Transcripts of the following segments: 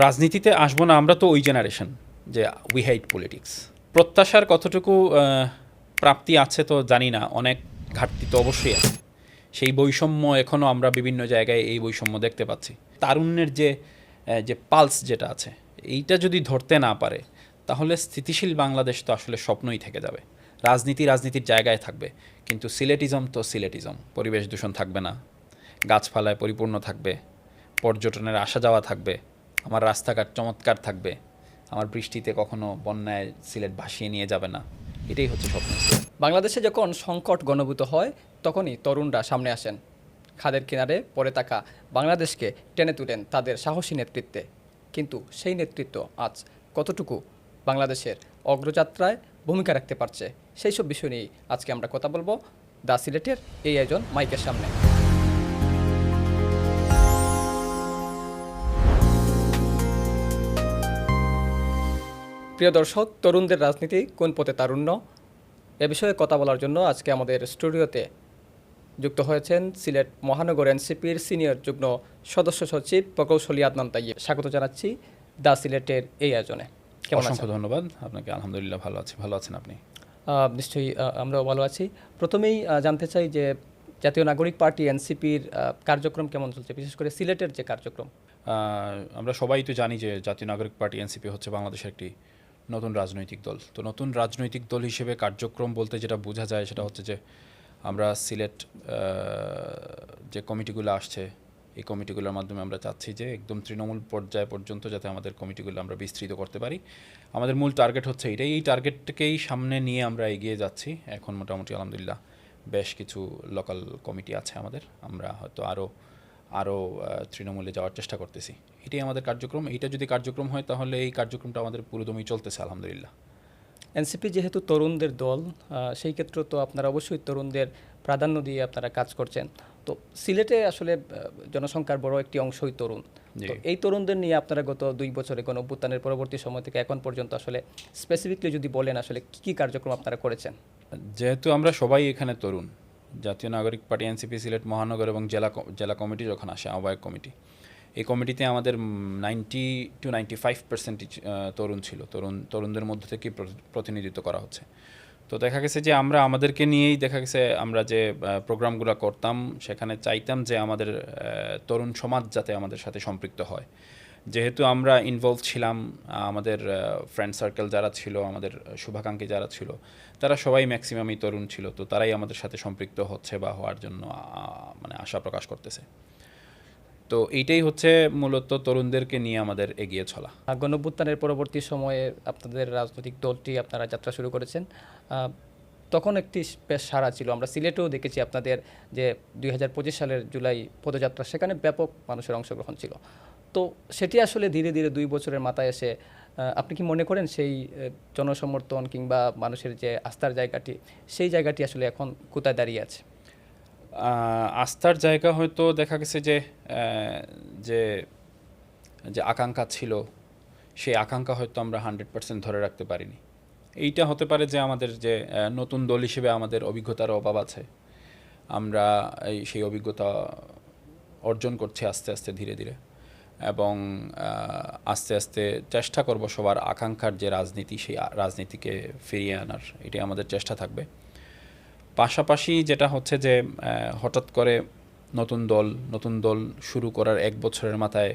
রাজনীতিতে আসবো না, আমরা তো ওই জেনারেশন যে উই হেট পলিটিক্স। প্রত্যাশার কতটুকু প্রাপ্তি আছে তো জানি না, অনেক ঘাটতি তো অবশ্যই আছে। সেই বৈষম্য এখনও আমরা বিভিন্ন জায়গায় এই বৈষম্য দেখতে পাচ্ছি। তারুণ্যের যে যে পালস যেটা আছে, এইটা যদি ধরতে না পারে তাহলে স্থিতিশীল বাংলাদেশ তো আসলে স্বপ্নই থেকে যাবে। রাজনীতির জায়গায় থাকবে, কিন্তু সিলেটিজম তো সিলেটিজম। পরিবেশ দূষণ থাকবে না, গাছপালায় পরিপূর্ণ থাকবে, পর্যটনের আসা যাওয়া থাকবে, আমার রাস্তাঘাট চমৎকার থাকবে, আমার বৃষ্টিতে কখনো বন্যায় সিলেট ভাসিয়ে নিয়ে যাবে না। এটাই হচ্ছে স্বপ্ন। বাংলাদেশে যখন সংকট ঘনীভূত হয় তখনই তরুণরা সামনে আসেন, খাদের কিনারে পড়ে থাকা বাংলাদেশকে টেনে তুলেন তাদের সাহসী নেতৃত্বে। কিন্তু সেই নেতৃত্ব আজ কতটুকু বাংলাদেশের অগ্রযাত্রায় ভূমিকা রাখতে পারছে, সেই সব বিষয় নিয়েই আজকে আমরা কথা বলবো দ্য সিলেটের এই আয়োজন মাইকের সামনে। প্রিয় দর্শক, তরুণদের রাজনীতি কোন পথে তারুণ্য, এ বিষয়ে কথা বলার জন্য আজকে আমাদের স্টুডিওতে যুক্ত হয়েছেন সিলেট মহানগর এনসিপির সিনিয়র যুগ্ম সদস্য সচিব প্রকৌশলী আদনান তাইয়েব। স্বাগত জানাচ্ছি দ্য সিলেটের এই আয়োজনে। কেমন আছেন? অসংখ্য ধন্যবাদ আপনাকে। আলহামদুলিল্লাহ ভালো আছি। ভালো আছেন আপনি? নিশ্চয়ই আমরাও ভালো আছি। প্রথমেই জানতে চাই যে জাতীয় নাগরিক পার্টি এনসিপির কার্যক্রম কেমন চলছে, বিশেষ করে সিলেটের যে কার্যক্রম। আমরা সবাই তো জানি যে জাতীয় নাগরিক পার্টি এনসিপি হচ্ছে বাংলাদেশের একটি নতুন রাজনৈতিক দল। তো নতুন রাজনৈতিক দল হিসেবে কার্যক্রম বলতে যেটা বোঝা যায় সেটা হচ্ছে যে আমরা সিলেট যে কমিটিগুলো আসছে, এই কমিটিগুলোর মাধ্যমে আমরা চাচ্ছি যে একদম তৃণমূল পর্যায় পর্যন্ত যাতে আমাদের কমিটিগুলো আমরা বিস্তৃত করতে পারি। আমাদের মূল টার্গেট হচ্ছে এটাই। এই টার্গেটটাকেই সামনে নিয়ে আমরা এগিয়ে যাচ্ছি। এখন মোটামুটি আলহামদুলিল্লাহ বেশ কিছু লোকাল কমিটি আছে আমাদের। আমরা হয়তো আরও তৃণমূলে যাওয়ার চেষ্টা করতেছি। এটাই আমাদের কার্যক্রম। এইটা যদি কার্যক্রম হয় তাহলে এই কার্যক্রমটা আমাদের পুরোদমই চলতেছে আলহামদুলিল্লাহ। এনসিপি যেহেতু তরুণদের দল, সেই ক্ষেত্রে তো আপনারা অবশ্যই তরুণদের প্রাধান্য দিয়ে আপনারা কাজ করছেন। তো সিলেটে আসলে জনসংখ্যার বড় একটি অংশই তরুণ। তো এই তরুণদের নিয়ে আপনারা গত 2 বছরে গণঅভ্যুত্থানের পরবর্তী সময় থেকে এখন পর্যন্ত আসলে স্পেসিফিকলি যদি বলেন আসলে কী কার্যক্রম আপনারা করেছেন? যেহেতু আমরা সবাই এখানে তরুণ, জাতীয় নাগরিক পার্টি এনসিপি সিলেট মহানগর এবং জেলা কমিটি যখন আসে, আহ্বায়ক কমিটি, এই কমিটিতে আমাদের 90-95% তরুণ ছিল। তরুণদের মধ্য থেকেই প্রতিনিধিত্ব করা হচ্ছে। তো দেখা গেছে যে আমরা আমাদেরকে নিয়েই দেখা গেছে আমরা যে প্রোগ্রামগুলো করতাম সেখানে চাইতাম যে আমাদের তরুণ সমাজ যাতে আমাদের সাথে সম্পৃক্ত হয়। যেহেতু আমরা ইনভলভ ছিলাম, আমাদের ফ্রেন্ড সার্কেল যারা ছিল, আমাদের শুভাকাঙ্ক্ষী যারা ছিল, তারা সবাই ম্যাক্সিমামই তরুণ ছিল। তো তারাই আমাদের সাথে সম্পৃক্ত হচ্ছে বা হওয়ার জন্য মানে আশা প্রকাশ করতেছে। তো এইটাই হচ্ছে মূলত তরুণদেরকে নিয়ে আমাদের এগিয়ে চলা। গণঅভ্যুত্থানের পরবর্তী সময়ে আপনাদের রাজনৈতিক দলটি আপনারা যাত্রা শুরু করেছেন। তখন একটি বেশ সাড়া ছিল, আমরা সিলেটেও দেখেছি আপনাদের যে 2025 সালের জুলাই পদযাত্রা, সেখানে ব্যাপক মানুষের অংশগ্রহণ ছিল। তো সেটি আসলে ধীরে ধীরে 2 বছরের মাথায় এসে আপনি কি মনে করেন সেই জনসমর্থন কিংবা মানুষের যে আস্থার জায়গাটি, সেই জায়গাটি আসলে এখন কোথায় দাঁড়িয়ে আছে? আস্থার জায়গা হয়তো দেখা গেছে যে যে যে আকাঙ্ক্ষা ছিল, সেই আকাঙ্ক্ষা হয়তো আমরা 100% ধরে রাখতে পারিনি। এইটা হতে পারে যে আমাদের যে নতুন দল হিসেবে আমাদের অভিজ্ঞতার অভাব আছে। আমরা সেই অভিজ্ঞতা অর্জন করছি আস্তে আস্তে ধীরে ধীরে, এবং আস্তে আস্তে চেষ্টা করব সবার আকাঙ্ক্ষার যে রাজনীতি, সেই রাজনীতিকে ফিরিয়ে আনার, এটাই আমাদের চেষ্টা থাকবে। পাশাপাশি যেটা হচ্ছে যে হঠাৎ করে নতুন দল শুরু করার 1 বছরের মাথায়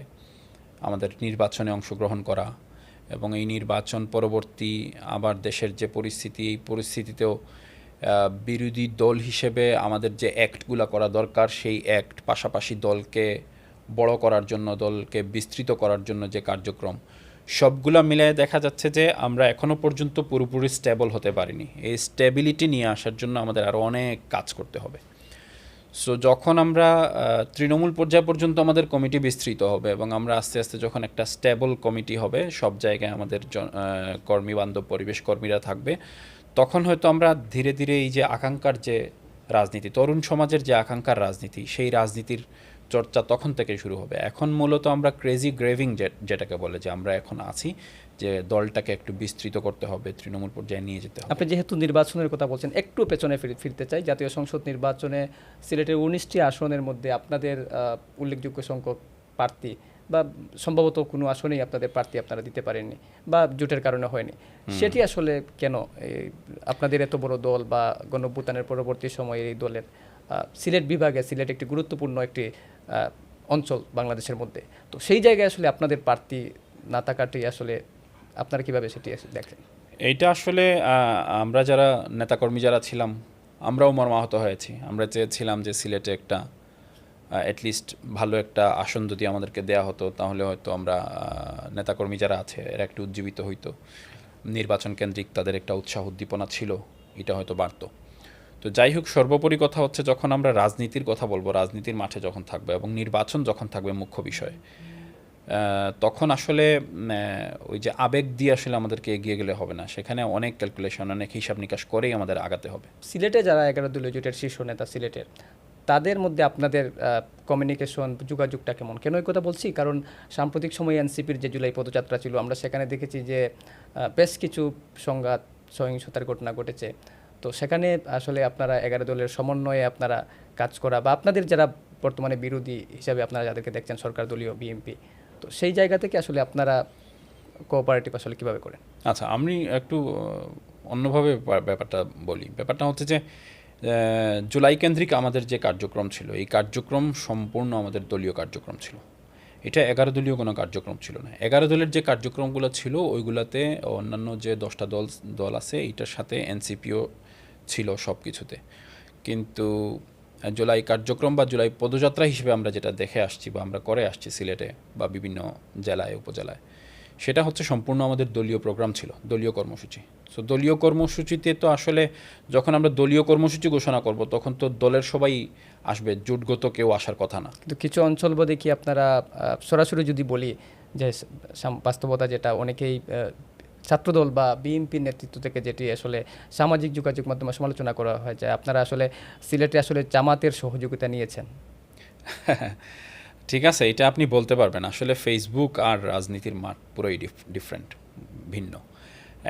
আমাদের নির্বাচনে অংশগ্রহণ করা, এবং এই নির্বাচন পরবর্তী আবার দেশের যে পরিস্থিতি, এই পরিস্থিতিতেও বিরোধী দল হিসেবে আমাদের যে অ্যাক্টগুলো করা দরকার, সেই অ্যাক্ট, পাশাপাশি দলকে বড় করার জন্য, দলকে বিস্তৃত করার জন্য যে কার্যক্রম, সবগুলা মিলিয়ে দেখা যাচ্ছে যে আমরা এখনও পর্যন্ত পুরোপুরি স্টেবল হতে পারিনি। এই স্টেবিলিটি নিয়ে আসার জন্য আমাদের আরও অনেক কাজ করতে হবে। সো যখন আমরা তৃণমূল পর্যায় পর্যন্ত আমাদের কমিটি বিস্তৃত হবে এবং আমরা আস্তে আস্তে যখন একটা স্টেবল কমিটি হবে, সব জায়গায় আমাদের কর্মী বান্ধব পরিবেশ কর্মীরা থাকবে, তখন হয়তো আমরা ধীরে ধীরে এই যে আকাঙ্ক্ষার যে রাজনীতি, তরুণ সমাজের যে আকাঙ্ক্ষার রাজনীতি, সেই রাজনীতির চর্চা তখন থেকে শুরু হবে। এখন মূলত আমরা ক্রেজি গ্রেভিং যেটাকে বলে, যে আমরা এখন আছি যে দলটাকে একটু বিস্তৃত করতে হবে, তৃণমূল পর্যায়ে নিয়ে যেতে হবে। আপনি যেহেতু নির্বাচনের কথা বলছেন, একটু পেছনে ফিরতে চাই। জাতীয় সংসদ নির্বাচনে সিলেটের 19টি আসনের মধ্যে আপনাদের উল্লেখযোগ্য সংখ্যক প্রার্থী বা সম্ভবত কোনো আসনেই আপনাদের প্রার্থী আপনারা দিতে পারেননি বা জোটের কারণে হয়নি, সেটি আসলে কেন? আপনাদের এত বড় দল বা গণঅভ্যুত্থানের পরবর্তী সময়ে এই দলের সিলেট বিভাগে, সিলেট একটি গুরুত্বপূর্ণ একটি অঞ্চল বাংলাদেশের মধ্যে, তো সেই জায়গায় আসলে আপনাদের প্রার্থী না থাকাটি আসলে আপনারা কীভাবে সেটি দেখেন? এইটা আসলে আমরা যারা নেতাকর্মী যারা ছিলাম আমরাও মর্মাহত হয়েছি। আমরা চেয়েছিলাম যে সিলেটে একটা অ্যাটলিস্ট ভালো একটা আসন যদি আমাদেরকে দেয়া হতো, তাহলে হয়তো আমরা নেতাকর্মী যারা আছে এরা একটু উজ্জীবিত হইতো, নির্বাচন কেন্দ্রিক তাদের একটা উৎসাহ উদ্দীপনা ছিল, এটা হয়তো বাড়তো। তো যাই হোক, সর্বোপরি কথা হচ্ছে যখন আমরা রাজনীতির কথা বলবো, রাজনীতির মাঠে যখন থাকবে এবং নির্বাচন যখন থাকবে মুখ্য বিষয়, তখন আসলে ওই যে আবেগ দিয়ে আসলে আমাদেরকে এগিয়ে গেলে হবে না। সেখানে অনেক ক্যালকুলেশন, অনেক হিসাব নিকাশ করেই আমাদের আগাতে হবে। সিলেটে যারা 11 দলীয় জোটের শীর্ষ নেতা সিলেটের, তাদের মধ্যে আপনাদের কমিউনিকেশন, যোগাযোগটা কেমন? কেন এই কথা বলছি, কারণ সাম্প্রতিক সময়ে এনসিপির যে জুলাই পদযাত্রা ছিল, আমরা সেখানে দেখেছি যে বেশ কিছু সংঘাত, সহিংসতার ঘটনা ঘটেছে। তো সেখানে আসলে আপনারা 11 দলের সমন্বয়ে আপনারা কাজ করা বা আপনাদের যারা বর্তমানে বিরোধী হিসাবে আপনারা যাদেরকে দেখছেন সরকার দলীয় বিএনপি, তো সেই জায়গা থেকে আসলে আপনারা কোঅপারেটিভ আসলে কীভাবে করেন? আচ্ছা, আমি একটু অন্যভাবে ব্যাপারটা বলি। ব্যাপারটা হচ্ছে যে জুলাই কেন্দ্রিক আমাদের যে কার্যক্রম ছিল, এই কার্যক্রম সম্পূর্ণ আমাদের দলীয় কার্যক্রম ছিল। এটা 11 দলীয় কোনো কার্যক্রম ছিল না। 11 দলের যে কার্যক্রমগুলো ছিল ওইগুলোতে অন্যান্য যে 10টা দল আছে এইটার সাথে এনসিপিও ছিল সব কিছুতে। কিন্তু জুলাই কার্যক্রম বা জুলাই পদযাত্রা হিসেবে আমরা যেটা দেখে আসছি বা আমরা করে আসছি সিলেটে বা বিভিন্ন জেলায় উপজেলায়, সেটা হচ্ছে সম্পূর্ণ আমাদের দলীয় প্রোগ্রাম ছিল, দলীয় কর্মসূচি। সো দলীয় কর্মসূচিতে তো আসলে যখন আমরা দলীয় কর্মসূচি ঘোষণা করব তখন তো দলের সবাই আসবে, জোটগত কেউ আসার কথা না। কিন্তু কিছু অঞ্চল বোধে কি আপনারা সরাসরি যদি বলি যে বাস্তবতা যেটা, অনেকেই ছাত্রদল বা বিএনপির নেতৃত্ব থেকে যেটি আসলে সামাজিক যোগাযোগ মাধ্যমে সমালোচনা করা হয় যে আপনারা আসলে সিলেটে আসলে জামাতের সহযোগিতা নিয়েছেন। ঠিক আছে, এটা আপনি বলতে পারবেন। আসলে ফেসবুক আর রাজনীতির মাঠ পুরোই ডিফারেন্ট, ভিন্ন।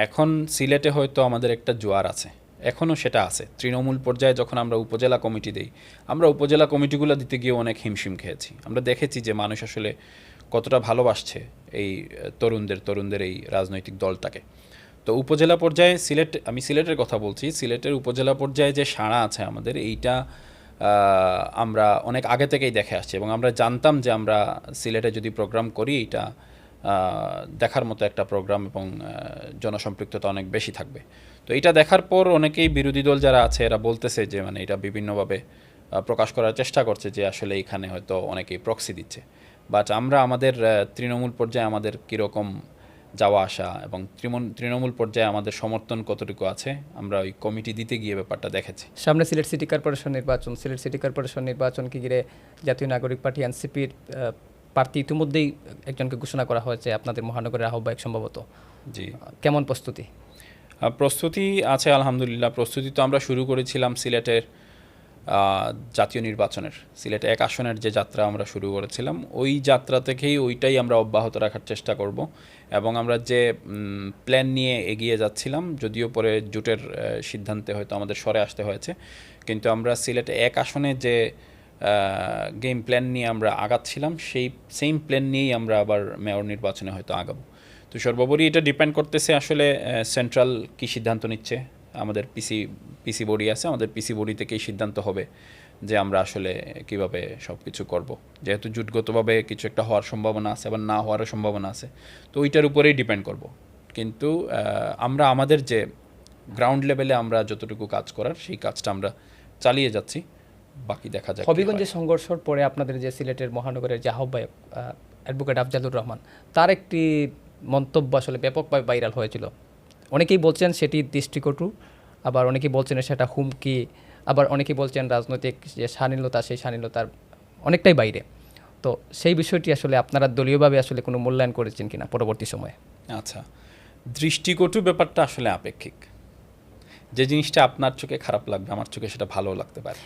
এখন সিলেটে হয়তো আমাদের একটা জোয়ার আছে, এখনও সেটা আছে। তৃণমূল পর্যায়ে যখন আমরা উপজেলা কমিটি দিই, আমরা উপজেলা কমিটিগুলো দিতে গিয়ে অনেক হিমশিম খেয়েছি। আমরা দেখেছি যে মানুষ আসলে কতটা ভালোবাসছে এই তরুণদের এই রাজনৈতিক দলটাকে। তো উপজেলা পর্যায়ে আমি সিলেটের কথা বলছি, সিলেটের উপজেলা পর্যায়ে যে সাড়া আছে আমাদের, এইটা আমরা অনেক আগে থেকেই দেখে আসছি এবং আমরা জানতাম যে আমরা সিলেটে যদি প্রোগ্রাম করি এটা দেখার মতো একটা প্রোগ্রাম এবং জনসম্পৃক্ততা অনেক বেশি থাকবে। তো এটা দেখার পর অনেকেই বিরোধী দল যারা আছে এরা বলতেছে যে মানে এটা বিভিন্নভাবে প্রকাশ করার চেষ্টা করছে যে আসলে এখানে হয়তো অনেকেই প্রক্সি দিচ্ছে। বাট আমরা আমাদের তৃণমূল পর্যায়ে আমাদের কীরকম যাওয়া আসা এবং তৃণমূল পর্যায়ে আমাদের সমর্থন কতটুকু আছে, আমরা ওই কমিটি দিতে গিয়ে ব্যাপারটা দেখেছি। সামনে সিলেট সিটি কর্পোরেশন নির্বাচন, সিলেট সিটি কর্পোরেশন নির্বাচনকে ঘিরে জাতীয় নাগরিক পার্টি এনসিপির প্রার্থী ইতিমধ্যেই একজনকে ঘোষণা করা হয়েছে, আপনাদের মহানগরের আহ্বায়ক সম্ভবত। জি, কেমন প্রস্তুতি? প্রস্তুতি আছে আলহামদুলিল্লাহ। প্রস্তুতি তো আমরা শুরু করেছিলাম সিলেটের জাতীয় নির্বাচনের, সিলেট 1 আসনের যে যাত্রা আমরা শুরু করেছিলাম, ওই যাত্রা থেকেই ওইটাই আমরা অব্যাহত রাখার চেষ্টা করব। এবং আমরা যে প্ল্যান নিয়ে এগিয়ে যাচ্ছিলাম, যদিও পরে জোটের সিদ্ধান্তে হয়তো আমাদের সরে আসতে হয়েছে, কিন্তু আমরা সিলেটে 1 আসনে যে গেম প্ল্যান নিয়ে আমরা আগাচ্ছিলাম, সেই সেম প্ল্যান নিয়েই আমরা আবার মেয়র নির্বাচনে হয়তো আগাবো। তো সর্বোপরি এটা ডিপেন্ড করতেছে আসলে সেন্ট্রাল কী সিদ্ধান্ত নিচ্ছে। আমাদের পিসি বডি আছে, আমাদের পিসি বডি থেকেই সিদ্ধান্ত হবে যে আমরা আসলে কিভাবে সব কিছু করবো। যেহেতু জোটগতভাবে কিছু একটা হওয়ার সম্ভাবনা আছে, আবার না হওয়ারও সম্ভাবনা আছে, তো ওইটার উপরেই ডিপেন্ড করব। কিন্তু আমরা আমাদের যে গ্রাউন্ড লেভেলে আমরা যতটুকু কাজ করার সেই কাজটা আমরা চালিয়ে যাচ্ছি, বাকি দেখা যায়। হবিগঞ্জের সংঘর্ষের পরে আপনাদের যে সিলেটের মহানগরের যে আহ্বায়ক অ্যাডভোকেট আফজালুর রহমান, তার একটি মন্তব্য আসলে ব্যাপকভাবে ভাইরাল হয়েছিল। অনেকেই বলছেন সেটি দৃষ্টিকটু, আবার অনেকেই বলছেন সেটা হুমকি, আবার অনেকেই বলছেন রাজনৈতিক যে শালীনতা, সেই শালীনতার অনেকটাই বাইরে। তো সেই বিষয়টি আসলে আপনারা দলীয়ভাবে আসলে কোনো মূল্যায়ন করেছেন কিনা পরবর্তী সময়ে? আচ্ছা, দৃষ্টিকটু ব্যাপারটা আসলে আপেক্ষিক। যে জিনিসটা আপনার চোখে খারাপ লাগবে, আমার চোখে সেটা ভালো লাগতে পারে।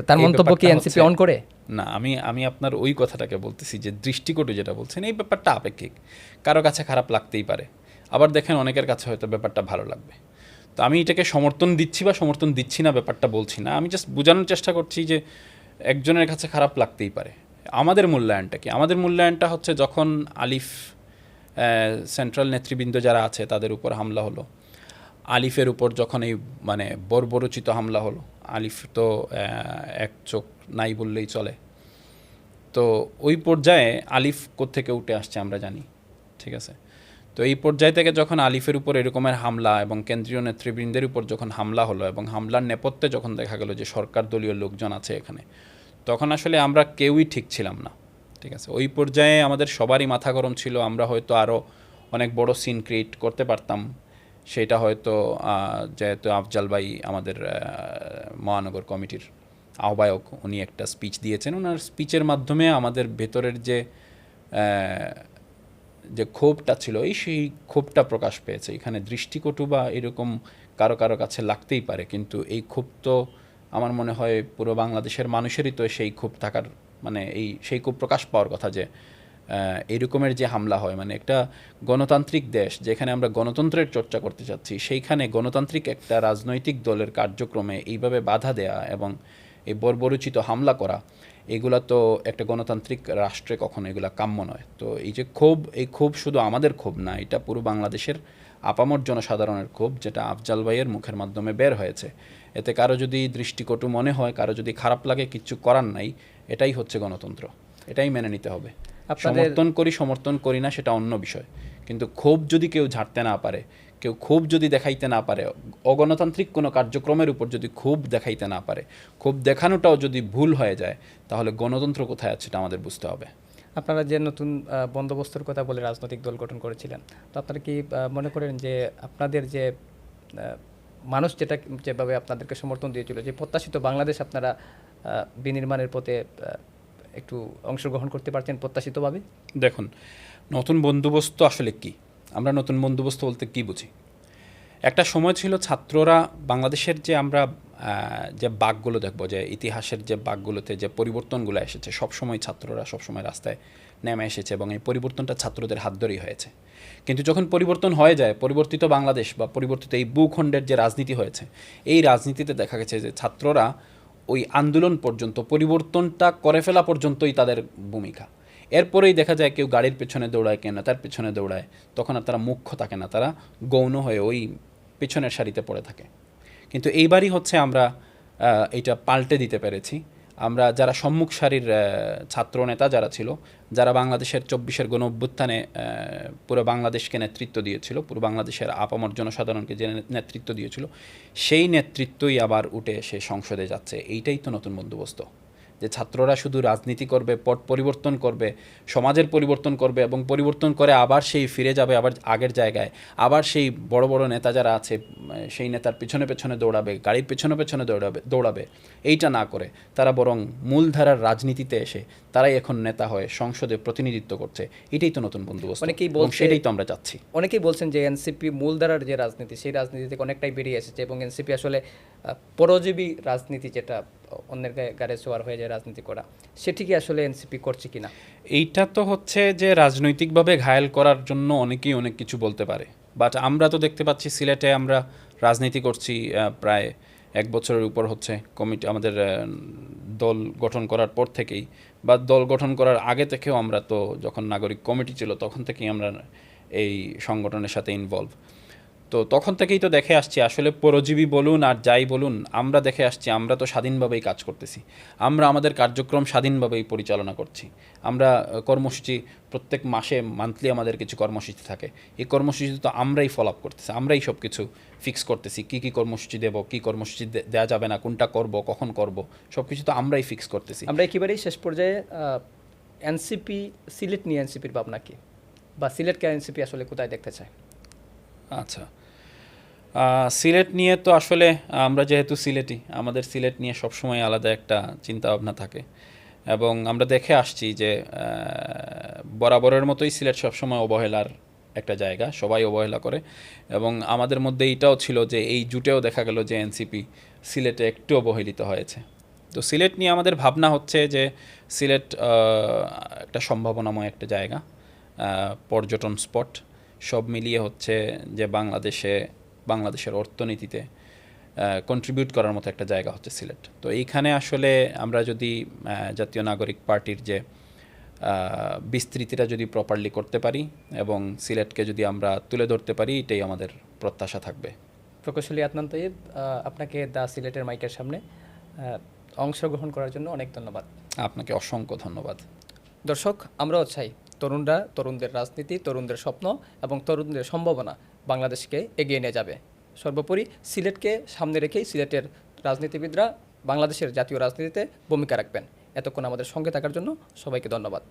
তার মন্তব্য কি এনসিপি অন করে? না, আমি আপনার ওই কথাটাকে বলতেছি যে দৃষ্টিকটু যেটা বলছেন, এই ব্যাপারটা আপেক্ষিক। কারো কাছে খারাপ লাগতেই পারে, আবার দেখেন অনেকের কাছে হয়তো ব্যাপারটা ভালো লাগবে। তো আমি এটাকে সমর্থন দিচ্ছি বা সমর্থন দিচ্ছি না ব্যাপারটা বলছি না, আমি জাস্ট বোঝানোর চেষ্টা করছি যে একজনের কাছে খারাপ লাগতেই পারে। আমাদের মূল্যায়নটা কি? আমাদের মূল্যায়নটা হচ্ছে যখন আলিফ সেন্ট্রাল নেতৃবৃন্দ যারা আছে তাদের উপর হামলা হলো, আলিফের উপর যখন এই মানে বর্বরোচিত হামলা হলো, আলিফ তো এক চোখ নাই বললেই চলে। তো ওই পর্যায়ে আলিফ কোত্থেকে উঠে আসছে আমরা জানি, ঠিক আছে? তো এই পর্যায় থেকে যখন আলিফের উপর এরকমের হামলা এবং কেন্দ্রীয় নেতৃবৃন্দের উপর যখন হামলা হলো এবং হামলার নেপথ্যে যখন দেখা গেল যে সরকার দলীয় লোকজন আছে এখানে, তখন আসলে আমরা কেউই ঠিক ছিলাম না, ঠিক আছে? ওই পর্যায়ে আমাদের সবারই মাথা গরম ছিল। আমরা হয়তো আরও অনেক বড় সিন ক্রিয়েট করতে পারতাম। সেটা হয়তো যেহেতু আফজাল ভাই আমাদের মহানগর কমিটির আহ্বায়ক, উনি একটা স্পিচ দিয়েছেন। ওনার স্পিচের মাধ্যমে আমাদের ভেতরের যে ক্ষোভটা ছিল সেই ক্ষোভটা প্রকাশ পেয়েছে। এখানে দৃষ্টিকটু বা এরকম কারো কারো কাছে লাগতেই পারে, কিন্তু এই ক্ষোভ তো আমার মনে হয় পুরো বাংলাদেশের মানুষেরই তো সেই ক্ষোভ থাকার মানে সেই ক্ষোভ প্রকাশ পাওয়ার কথা যে এরকমের যে হামলা হয়, মানে একটা গণতান্ত্রিক দেশ যেখানে আমরা গণতন্ত্রের চর্চা করতে চাচ্ছি, সেইখানে গণতান্ত্রিক একটা রাজনৈতিক দলের কার্যক্রমে এইভাবে বাধা দেয়া এবং এই বর্বরোচিত হামলা করা, এগুলা তো একটা গণতান্ত্রিক রাষ্ট্রে কখনো এগুলা কাম্য নয়। তো এই যে ক্ষোভ, এই ক্ষোভ শুধু আমাদের ক্ষোভ না, এটা পুরো বাংলাদেশের আপামর জনসাধারণের ক্ষোভ, যেটা আফজাল ভাইয়ের মুখের মাধ্যমে বের হয়েছে। এতে কারো যদি দৃষ্টিকটু মনে হয়, কারো যদি খারাপ লাগে, কিচ্ছু করার নাই। এটাই হচ্ছে গণতন্ত্র, এটাই মেনে নিতে হবে। সমর্থন করি না সেটা অন্য বিষয়, কিন্তু ক্ষোভ যদি কেউ ঝাড়তে না পারে, কেউ ক্ষোভ যদি দেখাইতে না পারে, অগণতান্ত্রিক কোনো কার্যক্রমের উপর যদি ক্ষোভ দেখাইতে না পারে, ক্ষোভ দেখানোটাও যদি ভুল হয়ে যায়, তাহলে গণতন্ত্র কোথায় আছে সেটা আমাদের বুঝতে হবে। আপনারা যে নতুন বন্দোবস্তর কথা বলে রাজনৈতিক দল গঠন করেছিলেন, তো আপনারা কি মনে করেন যে আপনাদের যে মানুষ যেভাবে আপনাদেরকে সমর্থন দিয়েছিল, যে প্রত্যাশিত বাংলাদেশ আপনারা বিনির্মাণের পথে একটু অংশগ্রহণ করতে পারছেন প্রত্যাশিতভাবে? দেখুন, নতুন বন্দোবস্ত আসলে কি? আমরা নতুন বন্দোবস্ত বলতে কি বুঝি? একটা সময় ছিল ছাত্ররা বাংলাদেশের যে আমরা যে বাঁকগুলো দেখবো, যে ইতিহাসের যে বাঁকগুলোতে যে পরিবর্তনগুলো এসেছে, সবসময় ছাত্ররা সবসময় রাস্তায় নেমে এসেছে এবং এই পরিবর্তনটা ছাত্রদের হাত ধরেই হয়েছে। কিন্তু যখন পরিবর্তন হয়ে যায়, পরিবর্তিত বাংলাদেশ বা পরিবর্তিত এই ভূখণ্ডের যে রাজনীতি হয়েছে, এই রাজনীতিতে দেখা গেছে যে ছাত্ররা ওই আন্দোলন পর্যন্ত, পরিবর্তনটা করে ফেলা পর্যন্তই তাদের ভূমিকা। এরপরেই দেখা যায় কেউ গাড়ির পেছনে দৌড়ায়, কেউ নেতার পেছনে দৌড়ায়, তখন আর তারা মুখ্য থাকে না, তারা গৌণ হয়ে ওই পেছনের সারিতে পড়ে থাকে। কিন্তু এইবারই হচ্ছে আমরা এটা পাল্টে দিতে পেরেছি। আমরা যারা সম্মুখ সারির ছাত্র নেতা যারা ছিল, যারা বাংলাদেশের 24-এর গণ অভ্যুত্থানে পুরো বাংলাদেশকে নেতৃত্ব দিয়েছিল, পুরো বাংলাদেশের আপামর জনসাধারণকে যে নেতৃত্ব দিয়েছিল, সেই নেতৃত্বই আবার উঠে এসে সংসদে যাচ্ছে। এইটাই তো নতুন বন্দোবস্ত, যে ছাত্ররা শুধু রাজনীতি করবে, পট পরিবর্তন করবে, সমাজের পরিবর্তন করবে এবং পরিবর্তন করে আবার সেই ফিরে যাবে আবার আগের জায়গায়, আবার সেই বড় বড় নেতা যারা আছে সেই নেতার পিছনে পেছনে দৌড়াবে, গাড়ির পেছনে পেছনে দৌড়াবে। এইটা না করে তারা বরং মূলধারার রাজনীতিতে এসে তারাই এখন নেতা হয়ে সংসদে প্রতিনিধিত্ব করছে। এটাই তো নতুন বন্দোবস্ত, এবং সেটাই তো আমরা চাচ্ছি। অনেকেই বলছেন যে এনসিপি মূলধারার যে রাজনীতি, সেই রাজনীতি থেকে অনেকটাই বেরিয়ে এসেছে এবং এনসিপি আসলে পরজীবী রাজনীতি, যেটা অন্যের গাড়ে সোয়ার হয়ে যায় রাজনীতি করা, সেটি কি আসলে এনসিপি করছে কিনা? এইটা তো হচ্ছে যে রাজনৈতিকভাবে ঘায়েল করার জন্য অনেকেই অনেক কিছু বলতে পারে, বাট আমরা তো দেখতে পাচ্ছি সিলেটে আমরা রাজনীতি করছি প্রায় 1 বছরের উপর হচ্ছে। কমিটি আমাদের দল গঠন করার পর থেকেই, বা দল গঠন করার আগে থেকেও আমরা তো, যখন নাগরিক কমিটি ছিল তখন থেকেই আমরা এই সংগঠনের সাথে ইনভলভ। তো তখন থেকেই তো দেখে আসছি আসলে পরজীবী বলুন আর যাই বলুন, আমরা দেখে আসছি আমরা তো স্বাধীনভাবেই কাজ করতেছি, আমরা আমাদের কার্যক্রম স্বাধীনভাবেই পরিচালনা করছি। আমরা কর্মসূচি প্রত্যেক মাসে মান্থলি আমাদের কিছু কর্মসূচি থাকে, এই কর্মসূচি তো আমরাই ফলো আপ করতেছি, আমরাই সব কিছু ফিক্স করতেছি, কী কর্মসূচি দেবো, কী কর্মসূচি দেওয়া যাবে না, কোনটা করব, কখন করব, সব কিছু তো আমরাই ফিক্স করতেছি। আমরা একেবারেই শেষ পর্যায়ে এনসিপি, সিলেট নিয়ে এনসিপির ভাবনা কি, বা সিলেটকে এনসিপি আসলে কোথায় দেখতে চায়? আচ্ছা, সিলেট নিয়ে তো আসলে আমরা যেহেতু সিলেটি, আমাদের সিলেট নিয়ে সবসময় আলাদা একটা চিন্তাভাবনা থাকে এবং আমরা দেখে আসছি যে বরাবরের মতোই সিলেট সবসময় অবহেলার একটা জায়গা, সবাই অবহেলা করে। এবং আমাদের মধ্যে এইটাও ছিল যে এই জুটেও দেখা গেল যে এনসিপি সিলেটে একটু অবহেলিত হয়েছে। তো সিলেট নিয়ে আমাদের ভাবনা হচ্ছে যে সিলেট একটা সম্ভাবনাময় একটা জায়গা, পর্যটন স্পট, সব মিলিয়ে হচ্ছে যে বাংলাদেশের অর্থনীতিতে কন্ট্রিবিউট করার মতো একটা জায়গা হচ্ছে সিলেট। তো এইখানে আসলে আমরা যদি জাতীয় নাগরিক পার্টির যে বিস্তৃতিটা যদি প্রপারলি করতে পারি এবং সিলেটকে যদি আমরা তুলে ধরতে পারি, এটাই আমাদের প্রত্যাশা থাকবে। প্রকৌশলী আদনান তাইব, আপনাকে দ্য সিলেটের মাইকের সামনে অংশগ্রহণ করার জন্য অনেক ধন্যবাদ। আপনাকে অসংখ্য ধন্যবাদ। দর্শক, আমরাও চাই তরুণরা, তরুণদের রাজনীতি, তরুণদের স্বপ্ন এবং তরুণদের সম্ভাবনা বাংলাদেশকে এগিয়ে নিয়ে যাবে। সর্বোপরি সিলেটকে সামনে রেখেই সিলেটের রাজনীতিবিদরা বাংলাদেশের জাতীয় রাজনীতিতে ভূমিকা রাখবেন। এতক্ষণ আমাদের সঙ্গে থাকার জন্য সবাইকে ধন্যবাদ।